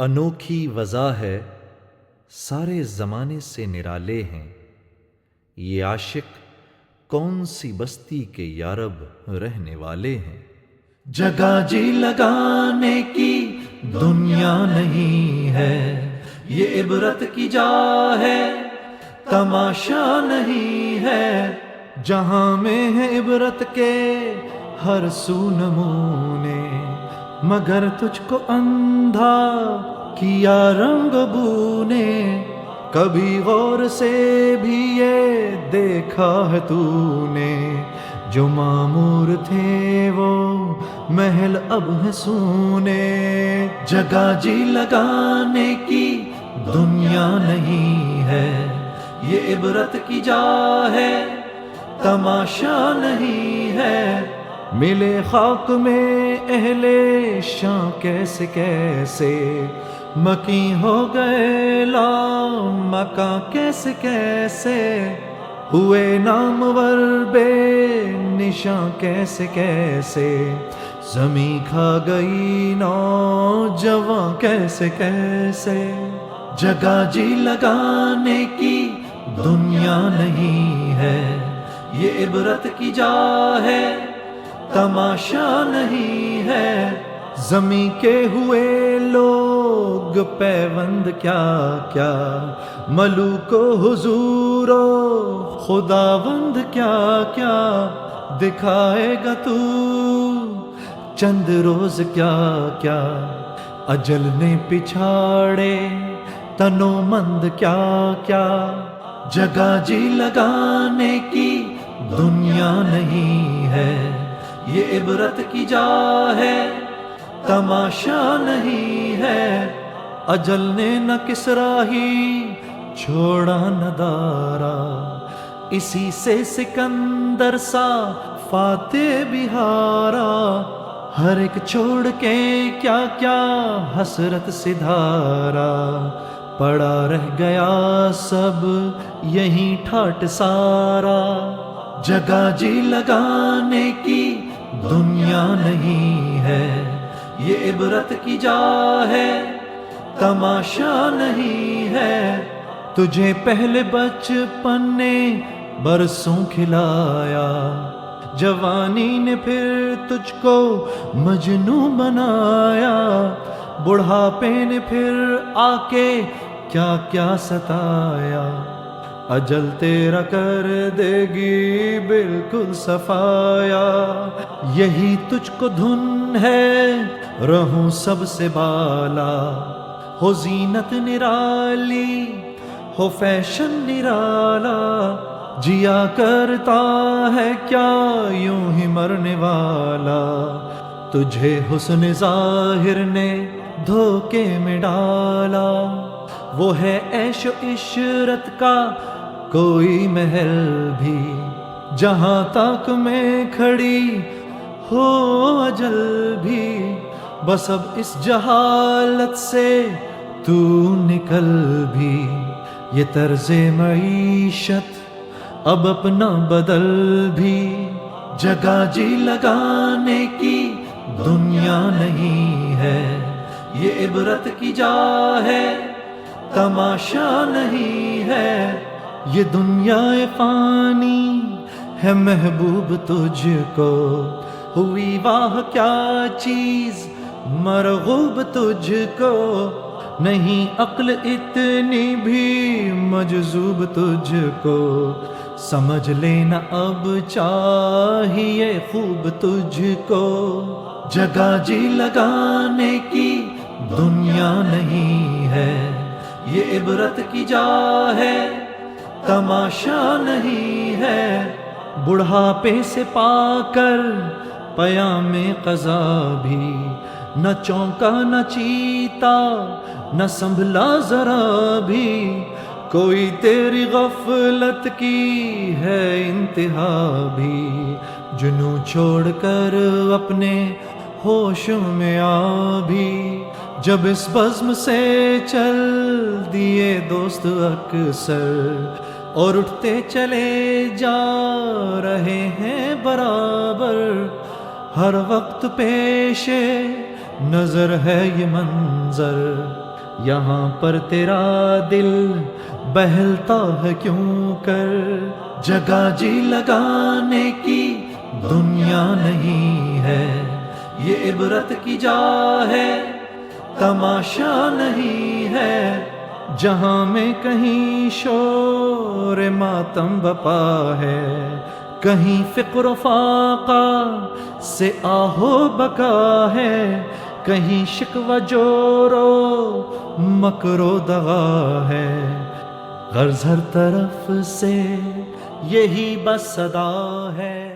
انوکھی وضع ہے، سارے زمانے سے نرالے ہیں۔ یہ عاشق کون سی بستی کے یارب رہنے والے ہیں۔ جگہ جی لگانے کی دنیا نہیں ہے، یہ عبرت کی جا ہے، تماشا نہیں ہے۔ جہاں میں ہے عبرت کے ہر سو نمونے، مگر تجھ کو اندھا کیا رنگ بو نے۔ کبھی غور سے بھی یہ دیکھا ہے تو نے، جو معمور تھے وہ محل اب ہے سونے۔ جگہ جی لگانے کی دنیا نہیں ہے، یہ عبرت کی جا ہے، تماشا نہیں ہے۔ ملے خاک میں اہل شاں کیسے کیسے، مکیں ہو گئے لا مکاں کیسے کیسے، ہوئے نامور بے نشاں کیسے کیسے، زمیں کھا گئی نوجواں کیسے کیسے۔ جگہ جی لگانے کی دنیا نہیں ہے، یہ عبرت کی جا ہے، تماشا نہیں ہے۔ زمیں کے ہوئے لوگ پیوند کیا کیا، ملوک و حضور و خداوند کیا کیا، دکھائے گا تو چند روز کیا کیا۔ اجل نے پچھاڑے تنو مند کیا کیا، جگہ جی لگانے کی دنیا نہیں ہے، یہ عبرت کی جا ہے، تماشا نہیں ہے۔ اجل نے نہ کسرا ہی چھوڑا نہ دارا، اسی سے سکندر سا فاتح بہارا۔ ہر ایک چھوڑ کے کیا کیا حسرت سدھارا، پڑا رہ گیا سب یہیں ٹھاٹ سارا۔ جگہ جی لگانے کی دنیا نہیں ہے، یہ عبرت کی جا ہے، تماشا نہیں ہے۔ تجھے پہلے بچپن نے برسوں کھلایا، جوانی نے پھر تجھ کو مجنوں بنایا، بڑھاپے نے پھر آ کے کیا کیا ستایا۔ اجل تیرا کر دے گی بالکل صفایا، یہی تجھ کو دھن ہے رہوں سب سے بالا۔ ہو زینت نرالی ہو فیشن نرالا، جیا کرتا ہے کیا یوں ہی مرنے والا۔ تجھے حسن ظاہر نے دھوکے میں ڈالا، وہ ہے عیش و عشرت کا کوئی محل بھی، جہاں تک میں کھڑی ہو اجل بھی۔ بس اب اس جہالت سے تو نکل بھی، یہ طرز معیشت اب اپنا بدل بھی۔ جگہ جی لگانے کی دنیا نہیں ہے، یہ عبرت کی جا ہے، تماشا نہیں ہے۔ یہ دنیا فانی ہے محبوب تجھ کو، ہوئی واہ کیا چیز مرغوب تجھ کو، نہیں عقل اتنی بھی مجذوب تجھ کو، سمجھ لینا اب چاہیے خوب تجھ کو۔ جگہ جی لگانے کی دنیا نہیں ہے، یہ عبرت کی جا ہے، تماشا نہیں ہے۔ بڑھاپے سے پا کر پیام قضا بھی، نہ چونکا نہ چیتا نہ سنبھلا ذرا بھی، کوئی تیری غفلت کی ہے انتہا بھی، جنوں چھوڑ کر اپنے ہوشوں میں آ بھی۔ جب اس بزم سے چل دیے دوست اکثر، اور اٹھتے چلے جا رہے ہیں برابر، ہر وقت پیش نظر ہے یہ منظر، یہاں پر تیرا دل بہلتا ہے کیوں کر، جگہ جی لگانے کی دنیا نہیں ہے، یہ عبرت کی جا ہے تماشا نہیں ہے، جہاں میں کہیں شور ماتم بپا ہے، کہیں فقر و فاقہ سے آہو بکا ہے، کہیں شکوہ جورو مکر و دغا ہے، غرض ہر طرف سے یہی بس صدا ہے۔